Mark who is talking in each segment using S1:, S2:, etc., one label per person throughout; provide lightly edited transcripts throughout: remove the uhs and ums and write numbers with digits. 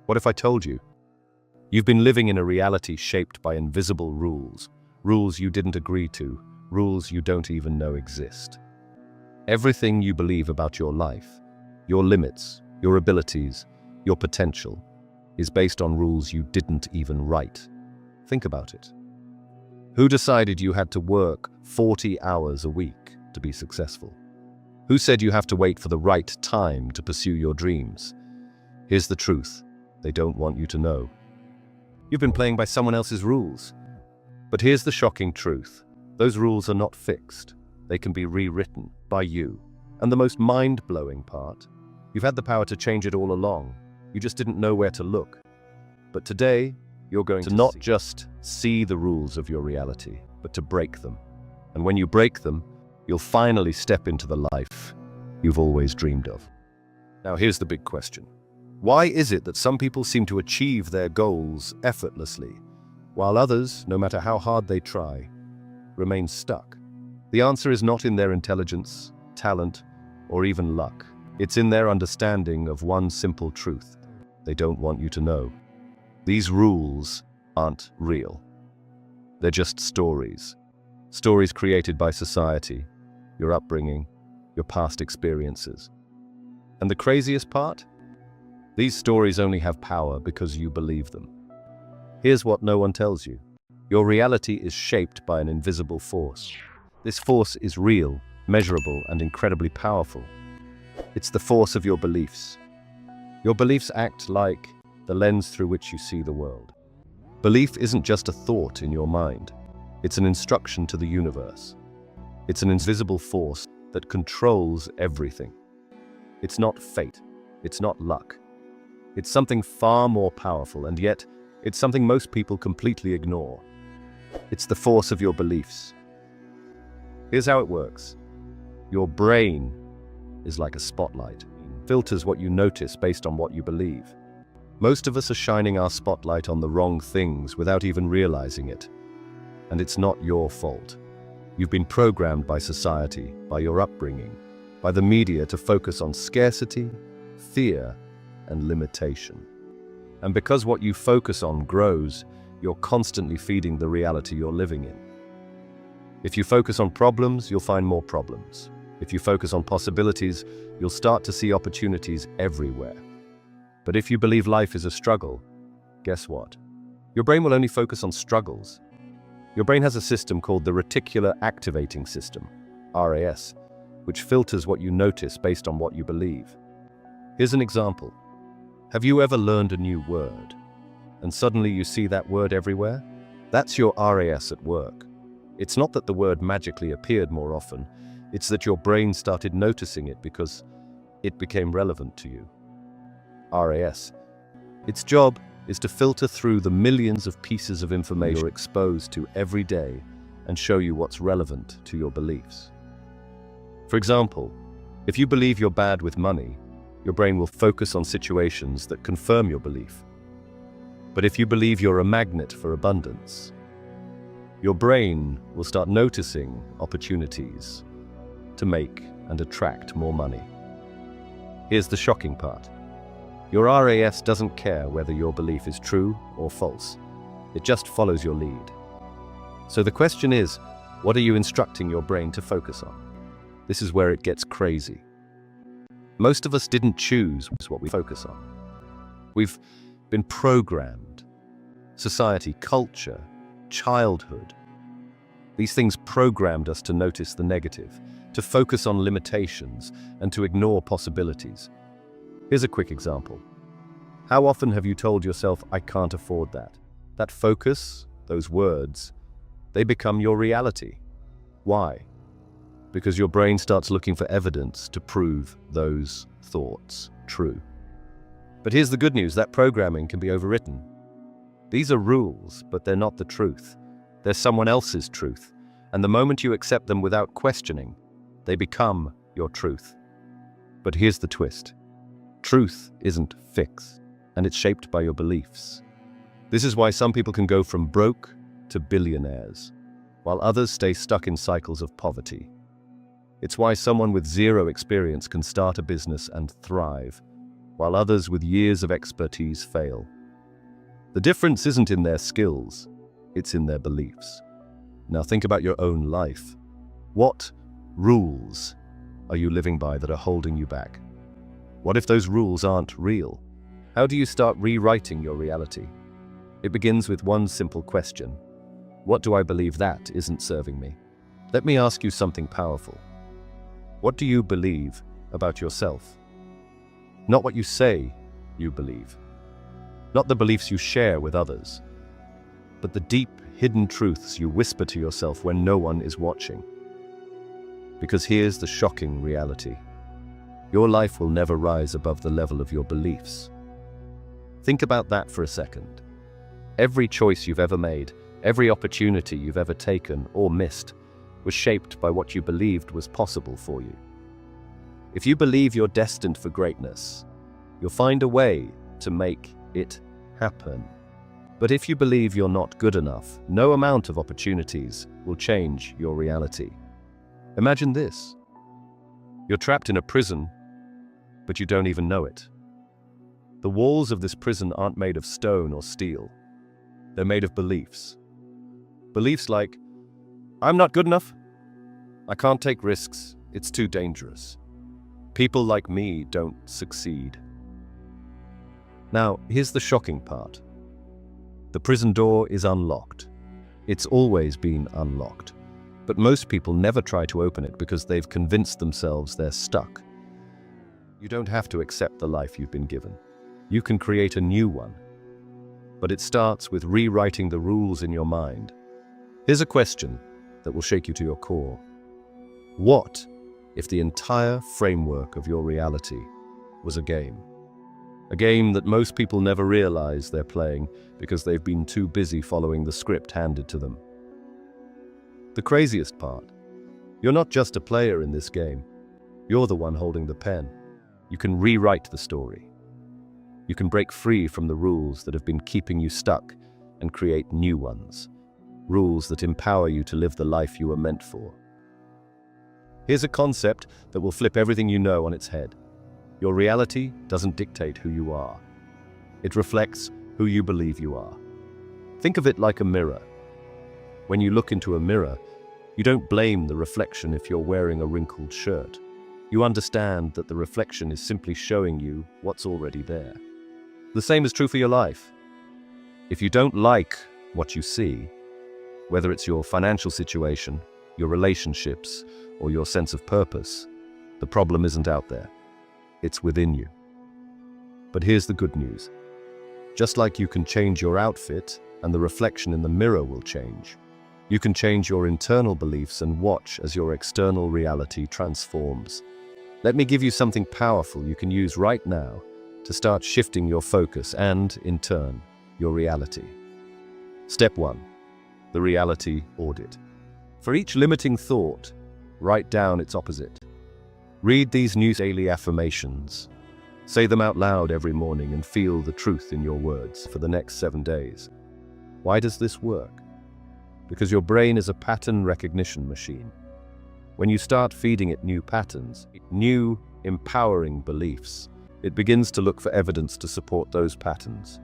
S1: What if I told you? You've been living in a reality shaped by invisible rules, rules you didn't agree to, rules you don't even know exist. Everything you believe about your life, your limits, your abilities, your potential, is based on rules you didn't even write. Think about it. Who decided you had to work 40 hours a week to be successful? Who said you have to wait for the right time to pursue your dreams? Here's the truth they don't want you to know. You've been playing by someone else's rules. But here's the shocking truth. Those rules are not fixed. They can be rewritten by you. And the most mind-blowing part, you've had the power to change it all along. You just didn't know where to look. But today, you're going to not just see the rules of your reality, but to break them. And when you break them, you'll finally step into the life you've always dreamed of. Now here's the big question. Why is it that some people seem to achieve their goals effortlessly, while others, no matter how hard they try, remain stuck? The answer is not in their intelligence, talent, or even luck. It's in their understanding of one simple truth they don't want you to know. These rules aren't real. They're just stories. Stories created by society, your upbringing, your past experiences. And the craziest part? These stories only have power because you believe them. Here's what no one tells you. Your reality is shaped by an invisible force. This force is real, measurable, and incredibly powerful. It's the force of your beliefs. Your beliefs act like the lens through which you see the world. Belief isn't just a thought in your mind. It's an instruction to the universe. It's an invisible force that controls everything. It's not fate. It's not luck. It's something far more powerful, and yet it's something most people completely ignore. It's the force of your beliefs. Here's how it works. Your brain is like a spotlight. It filters what you notice based on what you believe. Most of us are shining our spotlight on the wrong things without even realizing it. And it's not your fault. You've been programmed by society, by your upbringing, by the media to focus on scarcity, fear, and limitation. And because what you focus on grows, you're constantly feeding the reality you're living in. If you focus on problems, you'll find more problems. If you focus on possibilities, you'll start to see opportunities everywhere. But if you believe life is a struggle, guess what? Your brain will only focus on struggles. Your brain has a system called the reticular activating system, RAS, which filters what you notice based on what you believe. Here's an example. Have you ever learned a new word, and suddenly you see that word everywhere? That's your RAS at work. It's not that the word magically appeared more often, it's that your brain started noticing it because it became relevant to you. RAS. Its job is to filter through the millions of pieces of information you're exposed to every day and show you what's relevant to your beliefs. For example, if you believe you're bad with money, your brain will focus on situations that confirm your belief. But if you believe you're a magnet for abundance, your brain will start noticing opportunities to make and attract more money. Here's the shocking part. Your RAS doesn't care whether your belief is true or false. It just follows your lead. So the question is, what are you instructing your brain to focus on? This is where it gets crazy. Most of us didn't choose what we focus on. We've been programmed. Society, culture, childhood. These things programmed us to notice the negative, to focus on limitations, and to ignore possibilities. Here's a quick example. How often have you told yourself, I can't afford that? That focus, those words, they become your reality. Why? Because your brain starts looking for evidence to prove those thoughts true. But here's the good news, that programming can be overwritten. These are rules, but they're not the truth. They're someone else's truth. And the moment you accept them without questioning, they become your truth. But here's the twist. Truth isn't fixed, and it's shaped by your beliefs. This is why some people can go from broke to billionaires, while others stay stuck in cycles of poverty. It's why someone with zero experience can start a business and thrive, while others with years of expertise fail. The difference isn't in their skills, it's in their beliefs. Now think about your own life. What rules are you living by that are holding you back? What if those rules aren't real? How do you start rewriting your reality? It begins with one simple question. What do I believe that isn't serving me? Let me ask you something powerful. What do you believe about yourself? Not what you say you believe. Not the beliefs you share with others, but the deep, hidden truths you whisper to yourself when no one is watching. Because here's the shocking reality. Your life will never rise above the level of your beliefs. Think about that for a second. Every choice you've ever made, every opportunity you've ever taken or missed, was shaped by what you believed was possible for you. If you believe you're destined for greatness, you'll find a way to make it happen. But if you believe you're not good enough, no amount of opportunities will change your reality. Imagine this. You're trapped in a prison, but you don't even know it. The walls of this prison aren't made of stone or steel. They're made of beliefs. Beliefs like, I'm not good enough. I can't take risks. It's too dangerous. People like me don't succeed. Now, here's the shocking part. The prison door is unlocked. It's always been unlocked. But most people never try to open it because they've convinced themselves they're stuck. You don't have to accept the life you've been given. You can create a new one. But it starts with rewriting the rules in your mind. Here's a question that will shake you to your core. What if the entire framework of your reality was a game? A game that most people never realize they're playing because they've been too busy following the script handed to them. The craziest part, you're not just a player in this game. You're the one holding the pen. You can rewrite the story. You can break free from the rules that have been keeping you stuck and create new ones. Rules that empower you to live the life you were meant for. Here's a concept that will flip everything you know on its head. Your reality doesn't dictate who you are. It reflects who you believe you are. Think of it like a mirror. When you look into a mirror, you don't blame the reflection if you're wearing a wrinkled shirt. You understand that the reflection is simply showing you what's already there. The same is true for your life. If you don't like what you see, whether it's your financial situation, your relationships, or your sense of purpose, the problem isn't out there. It's within you. But here's the good news. Just like you can change your outfit and the reflection in the mirror will change, you can change your internal beliefs and watch as your external reality transforms. Let me give you something powerful you can use right now to start shifting your focus and, in turn, your reality. Step 1. The reality audit. For each limiting thought, write down its opposite. Read these new daily affirmations. Say them out loud every morning and feel the truth in your words for the next 7 days. Why does this work? Because your brain is a pattern recognition machine. When you start feeding it new patterns, new, empowering beliefs, it begins to look for evidence to support those patterns.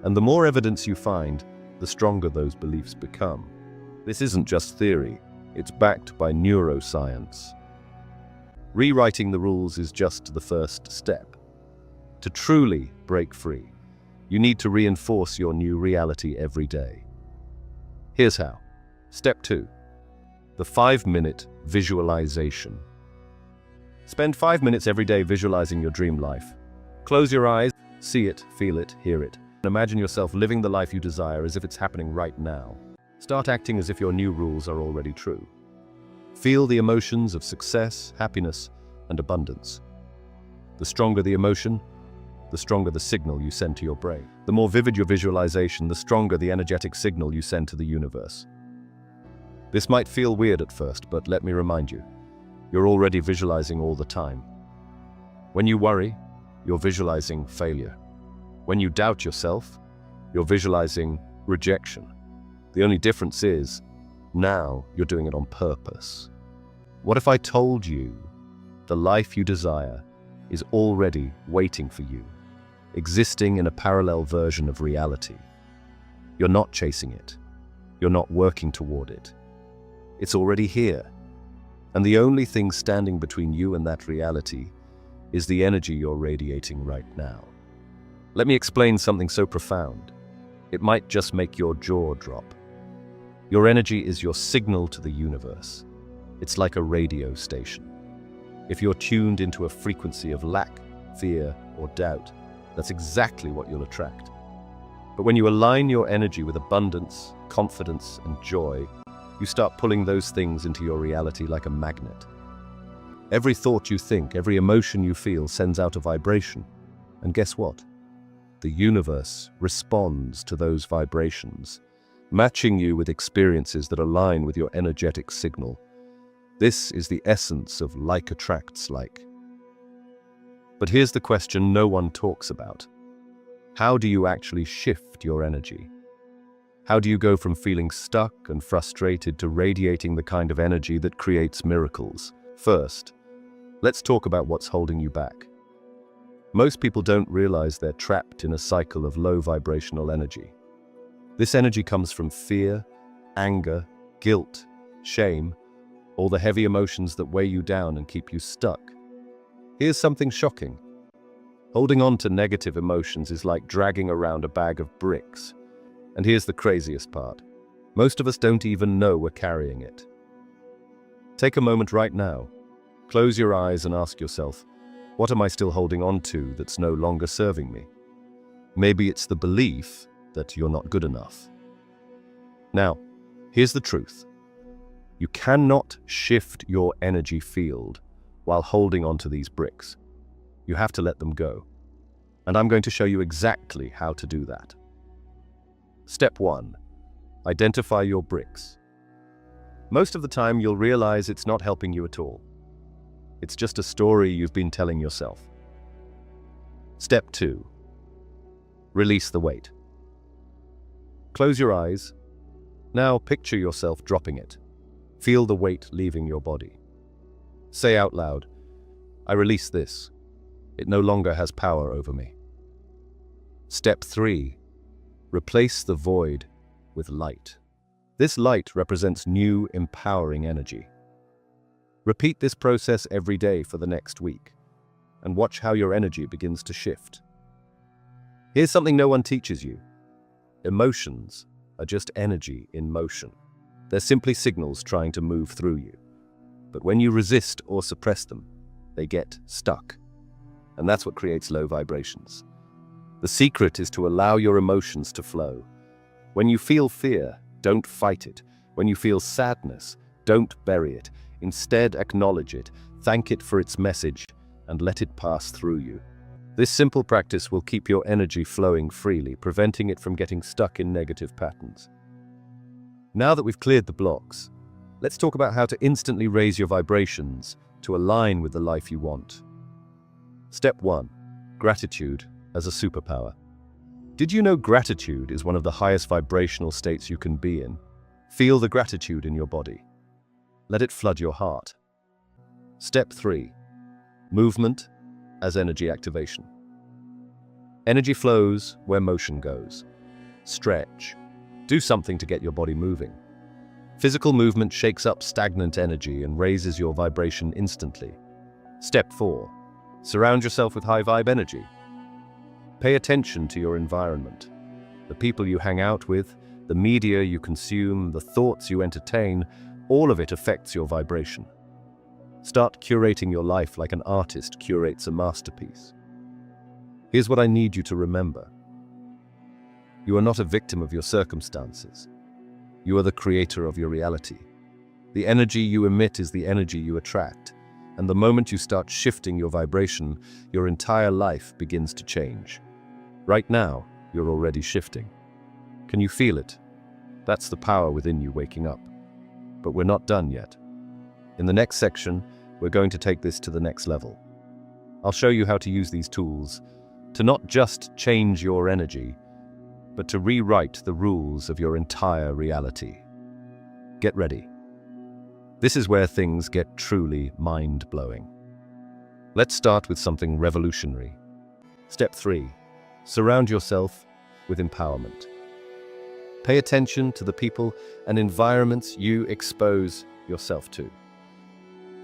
S1: And the more evidence you find, the stronger those beliefs become. This isn't just theory, it's backed by neuroscience. Rewriting the rules is just the first step. To truly break free, you need to reinforce your new reality every day. Here's how. Step 2. The 5-minute visualization. Spend 5 minutes every day visualizing your dream life. Close your eyes, see it, feel it, hear it, and imagine yourself living the life you desire as if it's happening right now. Start acting as if your new rules are already true. Feel the emotions of success, happiness, and abundance. The stronger the emotion, the stronger the signal you send to your brain. The more vivid your visualization, the stronger the energetic signal you send to the universe. This might feel weird at first, but let me remind you, you're already visualizing all the time. When you worry, you're visualizing failure. When you doubt yourself, you're visualizing rejection. The only difference is, now you're doing it on purpose. What if I told you the life you desire is already waiting for you, existing in a parallel version of reality. You're not chasing it. You're not working toward it. It's already here. And the only thing standing between you and that reality is the energy you're radiating right now. Let me explain something so profound. It might just make your jaw drop. Your energy is your signal to the universe. It's like a radio station. If you're tuned into a frequency of lack, fear, or doubt, that's exactly what you'll attract. But when you align your energy with abundance, confidence, and joy, you start pulling those things into your reality like a magnet. Every thought you think, every emotion you feel sends out a vibration. And guess what? The universe responds to those vibrations, matching you with experiences that align with your energetic signal. This is the essence of like attracts like. But here's the question no one talks about. How do you actually shift your energy? How do you go from feeling stuck and frustrated to radiating the kind of energy that creates miracles? First, let's talk about what's holding you back. Most people don't realize they're trapped in a cycle of low vibrational energy. This energy comes from fear, anger, guilt, shame, all the heavy emotions that weigh you down and keep you stuck. Here's something shocking. Holding on to negative emotions is like dragging around a bag of bricks. And here's the craziest part. Most of us don't even know we're carrying it. Take a moment right now. Close your eyes and ask yourself, what am I still holding on to that's no longer serving me? Maybe it's the belief that you're not good enough. Now, here's the truth. You cannot shift your energy field while holding on to these bricks. You have to let them go. And I'm going to show you exactly how to do that. Step 1. Identify your bricks. Most of the time you'll realize it's not helping you at all. It's just a story you've been telling yourself. Step 2. Release the weight. Close your eyes. Now picture yourself dropping it. Feel the weight leaving your body. Say out loud, I release this. It no longer has power over me. Step 3. Replace the void with light. This light represents new, empowering energy. Repeat this process every day for the next week, and watch how your energy begins to shift. Here's something no one teaches you. Emotions are just energy in motion. They're simply signals trying to move through you. But when you resist or suppress them, they get stuck. And that's what creates low vibrations. The secret is to allow your emotions to flow. When you feel fear, don't fight it. When you feel sadness, don't bury it. Instead, acknowledge it, thank it for its message, and let it pass through you. This simple practice will keep your energy flowing freely, preventing it from getting stuck in negative patterns. Now that we've cleared the blocks, let's talk about how to instantly raise your vibrations to align with the life you want. Step 1. Gratitude as a superpower. Did you know gratitude is one of the highest vibrational states you can be in? Feel the gratitude in your body. Let it flood your heart. Step 3. Movement as energy activation. Energy flows where motion goes. Stretch. Do something to get your body moving. Physical movement shakes up stagnant energy and raises your vibration instantly. Step 4. Surround yourself with high vibe energy. Pay attention to your environment. The people you hang out with, the media you consume, the thoughts you entertain, all of it affects your vibration. Start curating your life like an artist curates a masterpiece. Here's what I need you to remember. You are not a victim of your circumstances. You are the creator of your reality. The energy you emit is the energy you attract, and the moment you start shifting your vibration, your entire life begins to change. Right now, you're already shifting. Can you feel it? That's the power within you waking up. But we're not done yet. In the next section, we're going to take this to the next level. I'll show you how to use these tools to not just change your energy, but to rewrite the rules of your entire reality. Get ready. This is where things get truly mind-blowing. Let's start with something revolutionary. Step 3. Surround yourself with empowerment. Pay attention to the people and environments you expose yourself to.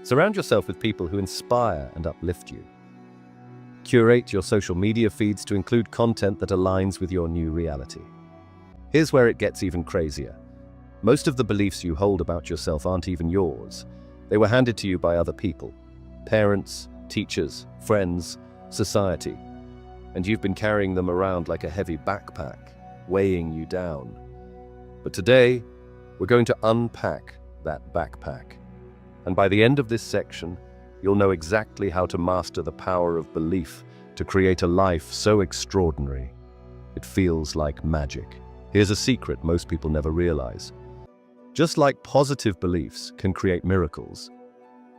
S1: Surround yourself with people who inspire and uplift you. Curate your social media feeds to include content that aligns with your new reality. Here's where it gets even crazier. Most of the beliefs you hold about yourself aren't even yours. They were handed to you by other people. Parents, teachers, friends, society. And you've been carrying them around like a heavy backpack, weighing you down. But today, we're going to unpack that backpack. And by the end of this section, you'll know exactly how to master the power of belief to create a life so extraordinary, it feels like magic. Here's a secret most people never realize. Just like positive beliefs can create miracles,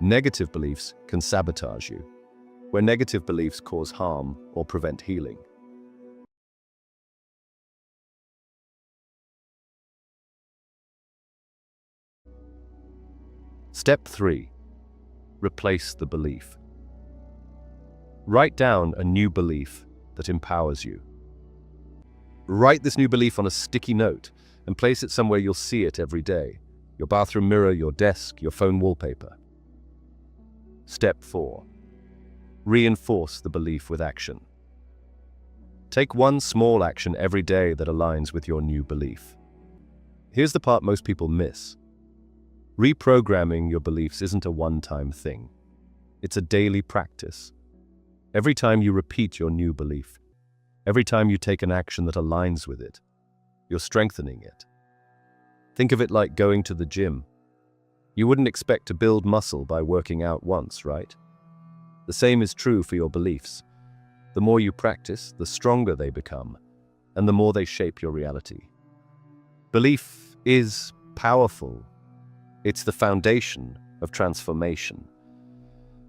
S1: negative beliefs can sabotage you, where negative beliefs cause harm or prevent healing. Step 3. Replace the belief. Write down a new belief that empowers you. Write this new belief on a sticky note and place it somewhere you'll see it every day. Your bathroom mirror, your desk, your phone wallpaper. Step 4. Reinforce the belief with action. Take one small action every day that aligns with your new belief. Here's the part most people miss. Reprogramming your beliefs isn't a one-time thing. It's a daily practice. Every time you repeat your new belief, every time you take an action that aligns with it, you're strengthening it. Think of it like going to the gym. You wouldn't expect to build muscle by working out once, right? The same is true for your beliefs. The more you practice, the stronger they become, and the more they shape your reality. Belief is powerful. It's the foundation of transformation.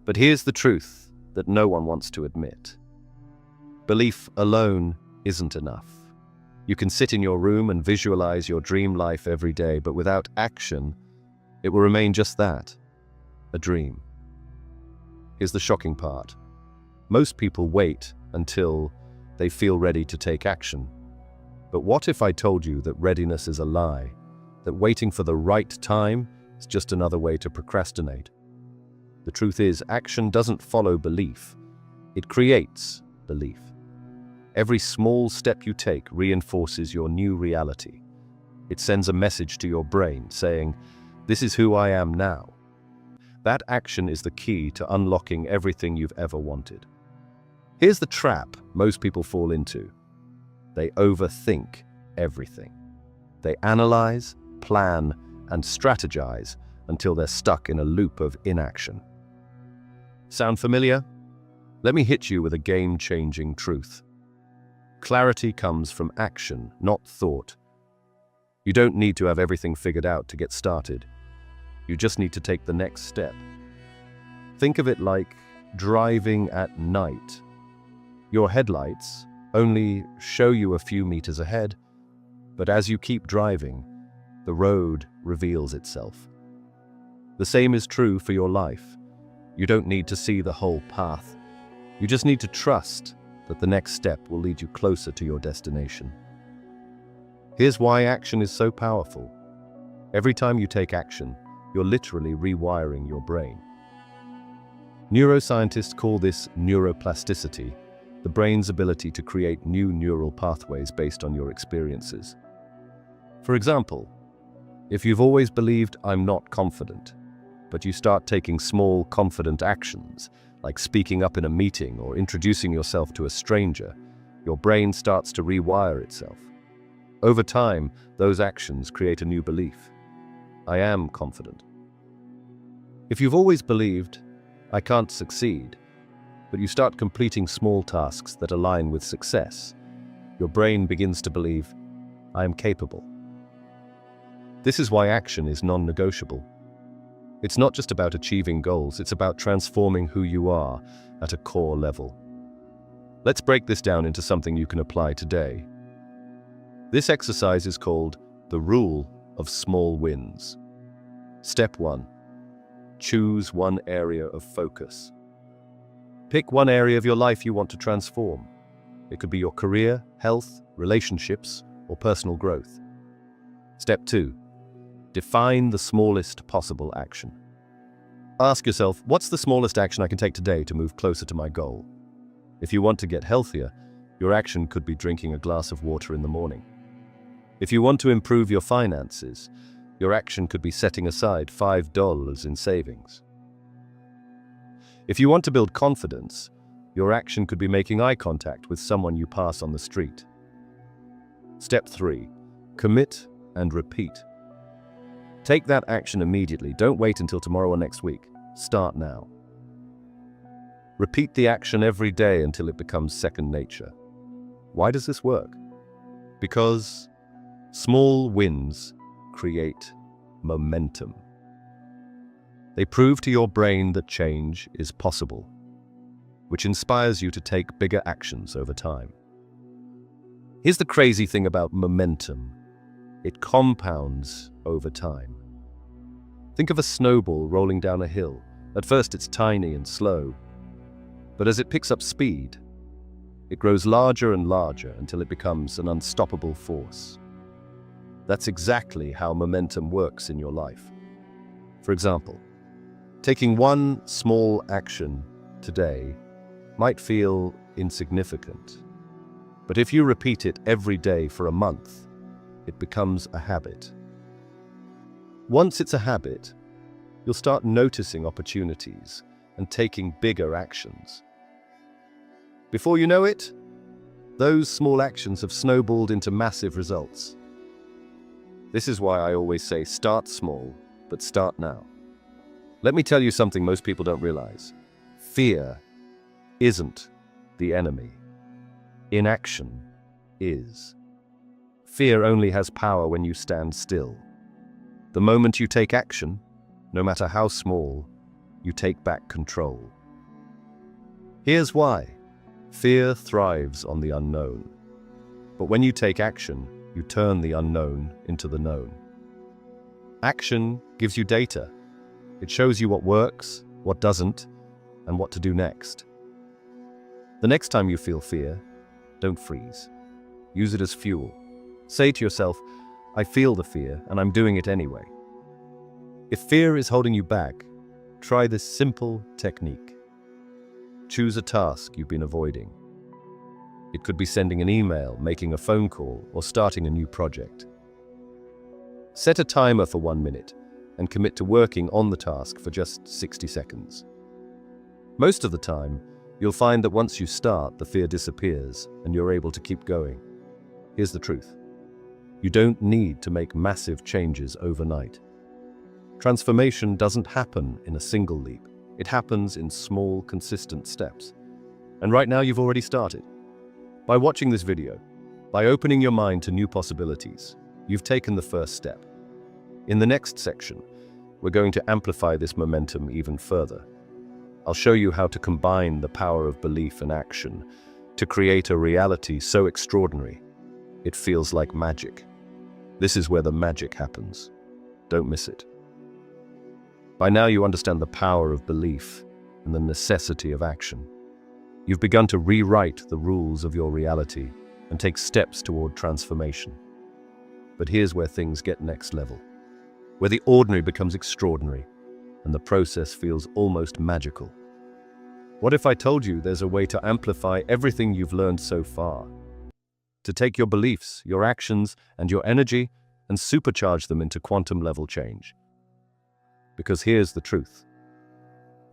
S1: But here's the truth that no one wants to admit. Belief alone isn't enough. You can sit in your room and visualize your dream life every day, but without action, it will remain just that, a dream. Here's the shocking part. Most people wait until they feel ready to take action. But what if I told you that readiness is a lie, that waiting for the right time is just another way to procrastinate? The truth is, action doesn't follow belief. It creates belief. Every small step you take reinforces your new reality. It sends a message to your brain saying, "This is who I am now." That action is the key to unlocking everything you've ever wanted. Here's the trap most people fall into. They overthink everything. They analyze, plan, and strategize until they're stuck in a loop of inaction. Sound familiar? Let me hit you with a game-changing truth. Clarity comes from action, not thought. You don't need to have everything figured out to get started. You just need to take the next step. Think of it like driving at night. Your headlights only show you a few meters ahead, but as you keep driving, the road reveals itself. The same is true for your life. You don't need to see the whole path. You just need to trust that the next step will lead you closer to your destination. Here's why action is so powerful. Every time you take action, you're literally rewiring your brain. Neuroscientists call this neuroplasticity, the brain's ability to create new neural pathways based on your experiences. For example, if you've always believed "I'm not confident," but you start taking small, confident actions, like speaking up in a meeting or introducing yourself to a stranger, your brain starts to rewire itself. Over time, those actions create a new belief. I am confident. If you've always believed, I can't succeed, but you start completing small tasks that align with success, your brain begins to believe, I am capable. This is why action is non-negotiable. It's not just about achieving goals, it's about transforming who you are at a core level. Let's break this down into something you can apply today. This exercise is called the Rule of Small Wins. Step 1. Choose one area of focus. Pick one area of your life you want to transform. It could be your career, health, relationships, or personal growth. Step 2. Define the smallest possible action. Ask yourself, what's the smallest action I can take today to move closer to my goal? If you want to get healthier, your action could be drinking a glass of water in the morning. If you want to improve your finances, your action could be setting aside $5 in savings. If you want to build confidence, your action could be making eye contact with someone you pass on the street. Step 3. Commit and repeat. Take that action immediately. Don't wait until tomorrow or next week. Start now. Repeat the action every day until it becomes second nature. Why does this work? Because small wins create momentum. They prove to your brain that change is possible, which inspires you to take bigger actions over time. Here's the crazy thing about momentum. It compounds over time. Think of a snowball rolling down a hill. At first it's tiny and slow, but as it picks up speed, it grows larger and larger until it becomes an unstoppable force. That's exactly how momentum works in your life. For example, taking one small action today might feel insignificant, but if you repeat it every day for a month, it becomes a habit. Once it's a habit, you'll start noticing opportunities and taking bigger actions. Before you know it, those small actions have snowballed into massive results. This is why I always say start small, but start now. Let me tell you something most people don't realize. Fear isn't the enemy. Inaction is. Fear only has power when you stand still. The moment you take action, no matter how small, you take back control. Here's why. Fear thrives on the unknown. But when you take action, you turn the unknown into the known. Action gives you data. It shows you what works, what doesn't, and what to do next. The next time you feel fear, don't freeze. Use it as fuel. Say to yourself, I feel the fear and I'm doing it anyway. If fear is holding you back, try this simple technique. Choose a task you've been avoiding. It could be sending an email, making a phone call, or starting a new project. Set a timer for 1 minute and commit to working on the task for just 60 seconds. Most of the time, you'll find that once you start, the fear disappears and you're able to keep going. Here's the truth. You don't need to make massive changes overnight. Transformation doesn't happen in a single leap. It happens in small, consistent steps. And right now you've already started. By watching this video, by opening your mind to new possibilities, you've taken the first step. In the next section, we're going to amplify this momentum even further. I'll show you how to combine the power of belief and action to create a reality so extraordinary, it feels like magic. This is where the magic happens. Don't miss it. By now you understand the power of belief and the necessity of action. You've begun to rewrite the rules of your reality and take steps toward transformation. But here's where things get next level, where the ordinary becomes extraordinary and the process feels almost magical. What if I told you there's a way to amplify everything you've learned so far? To take your beliefs, your actions, and your energy and supercharge them into quantum level change. Because here's the truth.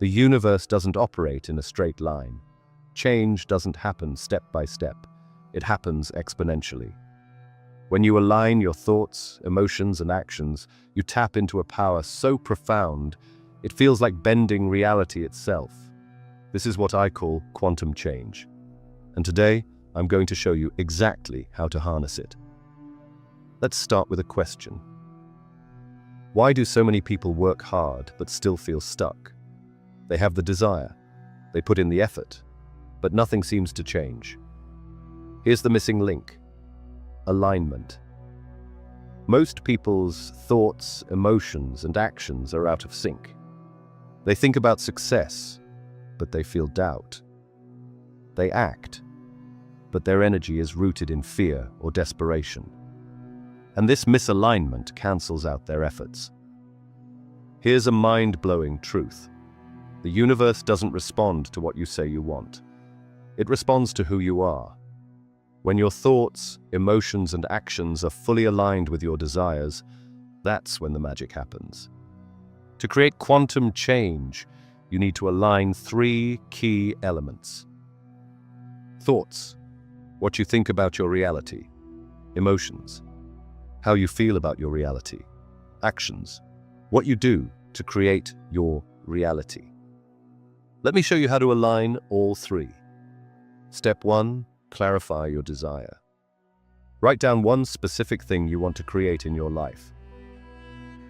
S1: The universe doesn't operate in a straight line. Change doesn't happen step by step. It happens exponentially. When you align your thoughts, emotions, and actions, you tap into a power so profound, it feels like bending reality itself. This is what I call quantum change. And today, I'm going to show you exactly how to harness it. Let's start with a question. Why do so many people work hard but still feel stuck? They have the desire, they put in the effort, but nothing seems to change. Here's the missing link: alignment. Most people's thoughts, emotions, and actions are out of sync. They think about success, but they feel doubt. They act, but their energy is rooted in fear or desperation. And this misalignment cancels out their efforts. Here's a mind-blowing truth. The universe doesn't respond to what you say you want. It responds to who you are. When your thoughts, emotions, and actions are fully aligned with your desires, that's when the magic happens. To create quantum change, you need to align 3 key elements. Thoughts, what you think about your reality. Emotions, how you feel about your reality. Actions, what you do to create your reality. Let me show you how to align all 3. Step 1, clarify your desire. Write down one specific thing you want to create in your life.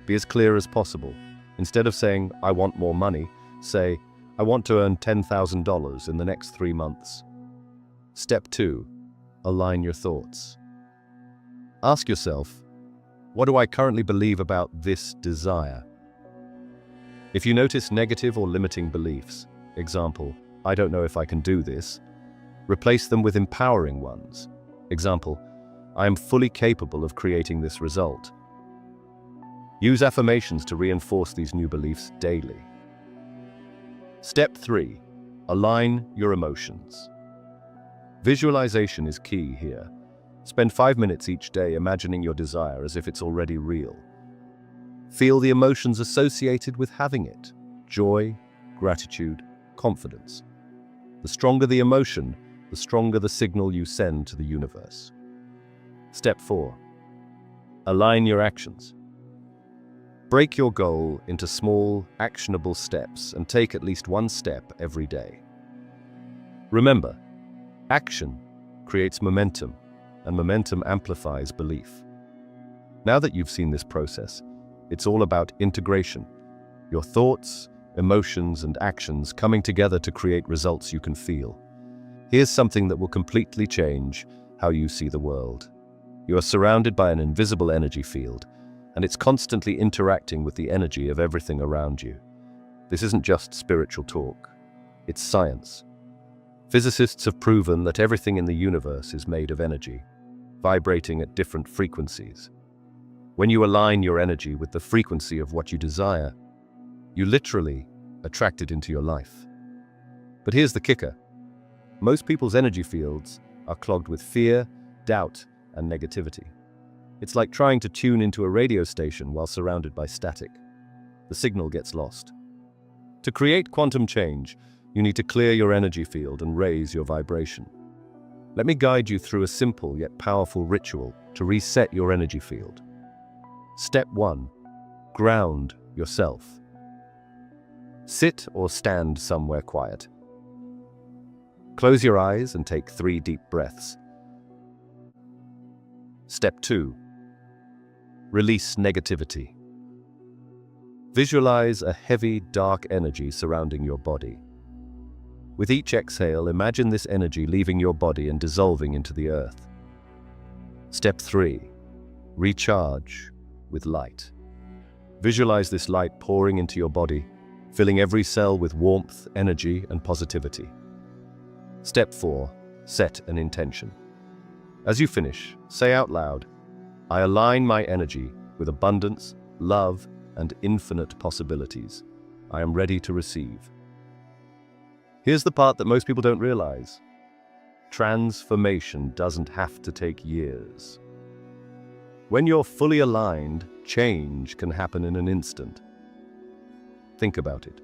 S1: Be as clear as possible. Instead of saying, I want more money, say, I want to earn $10,000 in the next 3 months. Step 2, align your thoughts. Ask yourself, what do I currently believe about this desire? If you notice negative or limiting beliefs, example, I don't know if I can do this, replace them with empowering ones. Example, I am fully capable of creating this result. Use affirmations to reinforce these new beliefs daily. Step 3, align your emotions. Visualization is key here. Spend 5 minutes each day imagining your desire as if it's already real. Feel the emotions associated with having it: joy, gratitude, confidence. The stronger the emotion, the stronger the signal you send to the universe. Step 4, align your actions. Break your goal into small, actionable steps and take at least 1 step every day. Remember, action creates momentum, and momentum amplifies belief. Now that you've seen this process, it's all about integration. Your thoughts, emotions, and actions coming together to create results you can feel. Here's something that will completely change how you see the world. You are surrounded by an invisible energy field, and it's constantly interacting with the energy of everything around you. This isn't just spiritual talk, it's science. Physicists have proven that everything in the universe is made of energy, vibrating at different frequencies. When you align your energy with the frequency of what you desire, you literally attract it into your life. But here's the kicker. Most people's energy fields are clogged with fear, doubt, and negativity. It's like trying to tune into a radio station while surrounded by static. The signal gets lost. To create quantum change, you need to clear your energy field and raise your vibration. Let me guide you through a simple yet powerful ritual to reset your energy field. Step 1. Ground yourself. Sit or stand somewhere quiet. Close your eyes and take 3 deep breaths. Step 2. Release negativity. Visualize a heavy, dark energy surrounding your body. With each exhale, imagine this energy leaving your body and dissolving into the earth. Step 3. Recharge with light. Visualize this light pouring into your body, filling every cell with warmth, energy, and positivity. Step 4. Set an intention. As you finish, say out loud, I align my energy with abundance, love, and infinite possibilities. I am ready to receive. Here's the part that most people don't realize. Transformation doesn't have to take years. When you're fully aligned, change can happen in an instant. Think about it.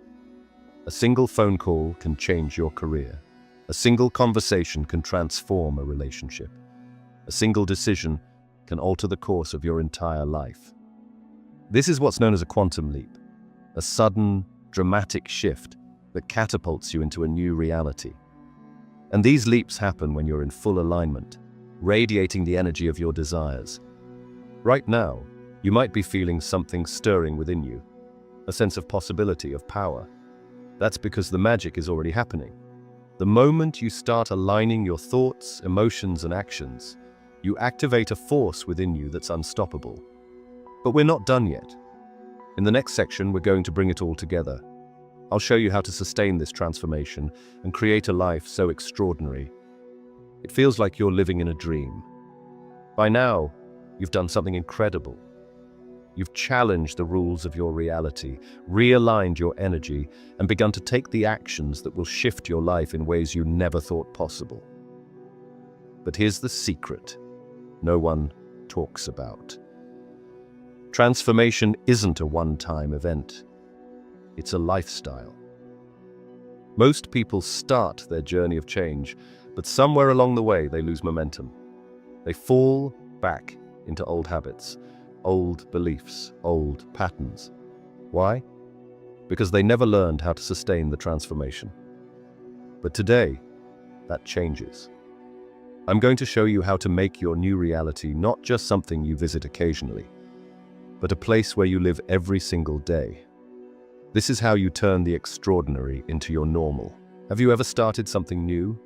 S1: A single phone call can change your career. A single conversation can transform a relationship. A single decision can alter the course of your entire life. This is what's known as a quantum leap, a sudden, dramatic shift that catapults you into a new reality. And these leaps happen when you're in full alignment, radiating the energy of your desires. Right now, you might be feeling something stirring within you, a sense of possibility, of power. That's because the magic is already happening. The moment you start aligning your thoughts, emotions, and actions, you activate a force within you that's unstoppable. But we're not done yet. In the next section, we're going to bring it all together. I'll show you how to sustain this transformation and create a life so extraordinary. It feels like you're living in a dream. By now, you've done something incredible. You've challenged the rules of your reality, realigned your energy, and begun to take the actions that will shift your life in ways you never thought possible. But here's the secret no one talks about. Transformation isn't a one-time event. It's a lifestyle. Most people start their journey of change, but somewhere along the way they lose momentum. They fall back into old habits, old beliefs, old patterns. Why? Because they never learned how to sustain the transformation. But today, that changes. I'm going to show you how to make your new reality not just something you visit occasionally, but a place where you live every single day. This is how you turn the extraordinary into your normal. Have you ever started something new?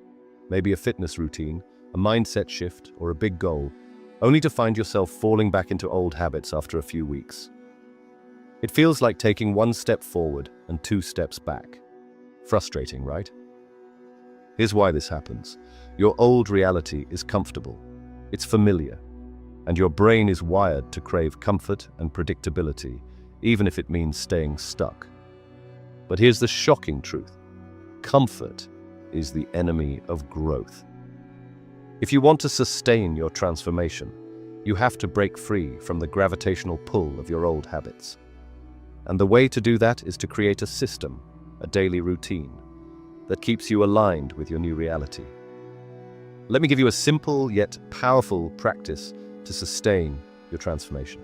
S1: Maybe a fitness routine, a mindset shift, or a big goal, only to find yourself falling back into old habits after a few weeks. It feels like taking one step forward and two steps back. Frustrating, right? Here's why this happens. Your old reality is comfortable. It's familiar. And your brain is wired to crave comfort and predictability, even if it means staying stuck. But here's the shocking truth. Comfort is the enemy of growth. If you want to sustain your transformation, you have to break free from the gravitational pull of your old habits. And the way to do that is to create a system, a daily routine, that keeps you aligned with your new reality. Let me give you a simple yet powerful practice to sustain your transformation.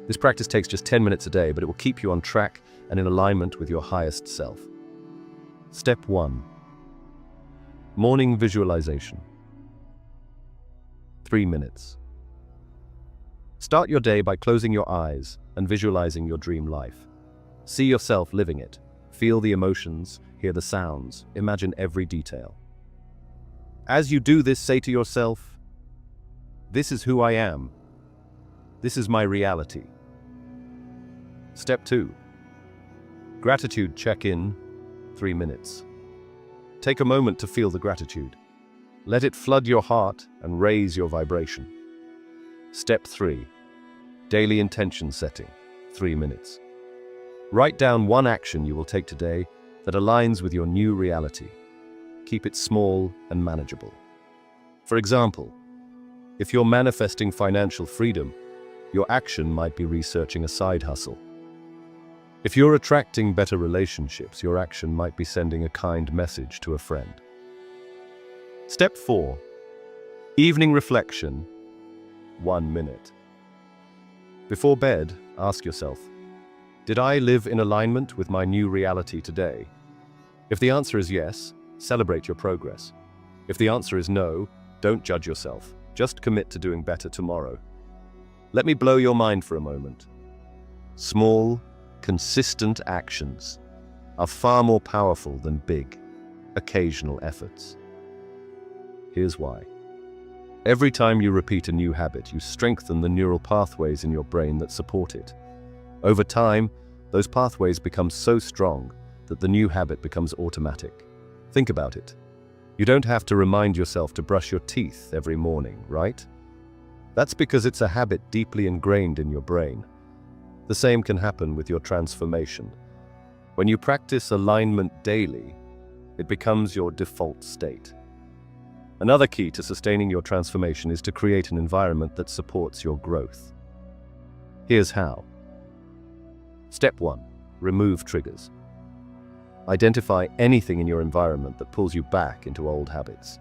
S1: This practice takes just 10 minutes a day, but it will keep you on track and in alignment with your highest self. Step 1. Morning visualization. 3 minutes. Start your day by closing your eyes and visualizing your dream life. See yourself living it. Feel the emotions, hear the sounds, imagine every detail. As you do this, say to yourself, "This is who I am. This is my reality." Step 2. Gratitude check-in, 3 minutes. Take a moment to feel the gratitude. Let it flood your heart and raise your vibration. Step 3. Daily intention setting, 3 minutes. Write down one action you will take today that aligns with your new reality. Keep it small and manageable. For example, if you're manifesting financial freedom, your action might be researching a side hustle. If you're attracting better relationships, your action might be sending a kind message to a friend. Step 4. Evening reflection, 1 minute. Before bed, ask yourself, did I live in alignment with my new reality today? If the answer is yes, celebrate your progress. If the answer is no, don't judge yourself. Just commit to doing better tomorrow. Let me blow your mind for a moment. Small, consistent actions are far more powerful than big, occasional efforts. Here's why. Every time you repeat a new habit, you strengthen the neural pathways in your brain that support it. Over time, those pathways become so strong that the new habit becomes automatic. Think about it. You don't have to remind yourself to brush your teeth every morning, right? That's because it's a habit deeply ingrained in your brain. The same can happen with your transformation. When you practice alignment daily, it becomes your default state. Another key to sustaining your transformation is to create an environment that supports your growth. Here's how. Step 1. Remove triggers. Identify anything in your environment that pulls you back into old habits.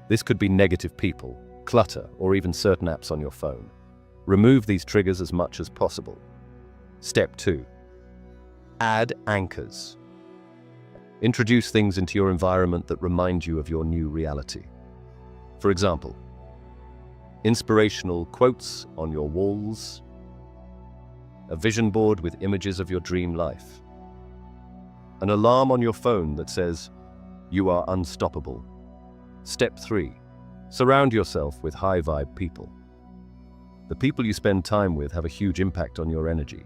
S1: This could be negative people, clutter, or even certain apps on your phone. Remove these triggers as much as possible. Step 2. Add anchors. Introduce things into your environment that remind you of your new reality. For example, inspirational quotes on your walls, a vision board with images of your dream life, an alarm on your phone that says, "You are unstoppable." Step 3. Surround yourself with high-vibe people. The people you spend time with have a huge impact on your energy.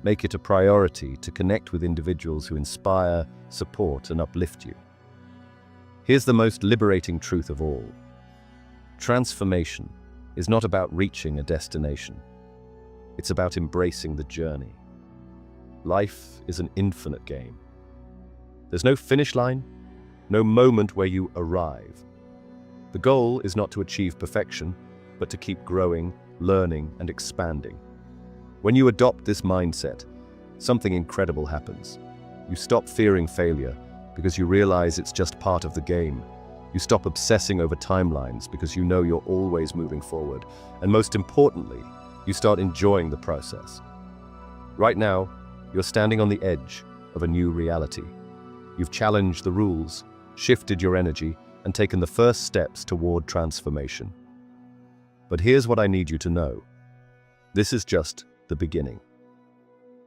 S1: Make it a priority to connect with individuals who inspire, support, and uplift you. Here's the most liberating truth of all. Transformation is not about reaching a destination. It's about embracing the journey. Life is an infinite game. There's no finish line, no moment where you arrive. The goal is not to achieve perfection, but to keep growing, learning, and expanding. When you adopt this mindset, something incredible happens. You stop fearing failure because you realize it's just part of the game. You stop obsessing over timelines because you know you're always moving forward. And most importantly, you start enjoying the process. Right now, you're standing on the edge of a new reality. You've challenged the rules, shifted your energy, and taken the first steps toward transformation. But here's what I need you to know. This is just the beginning.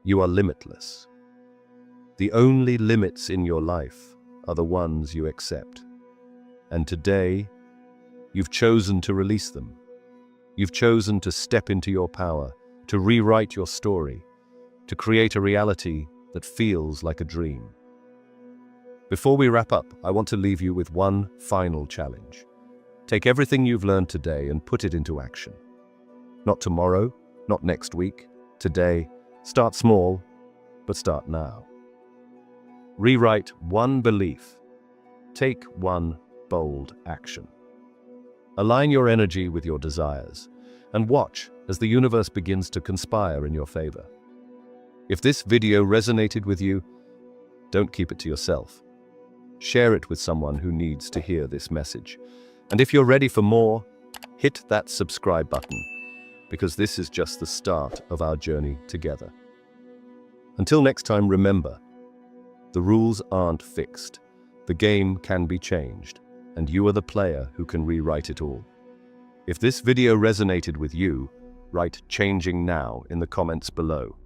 S1: You are limitless. The only limits in your life are the ones you accept. And today, you've chosen to release them. You've chosen to step into your power, to rewrite your story, to create a reality that feels like a dream. Before we wrap up, I want to leave you with one final challenge. Take everything you've learned today and put it into action. Not tomorrow, not next week, today. Start small, but start now. Rewrite one belief. Take one bold action. Align your energy with your desires, and watch as the universe begins to conspire in your favor. If this video resonated with you, don't keep it to yourself. Share it with someone who needs to hear this message. And if you're ready for more, hit that subscribe button, because this is just the start of our journey together. Until next time, remember, the rules aren't fixed. The game can be changed, and you are the player who can rewrite it all. If this video resonated with you, write "changing now" in the comments below.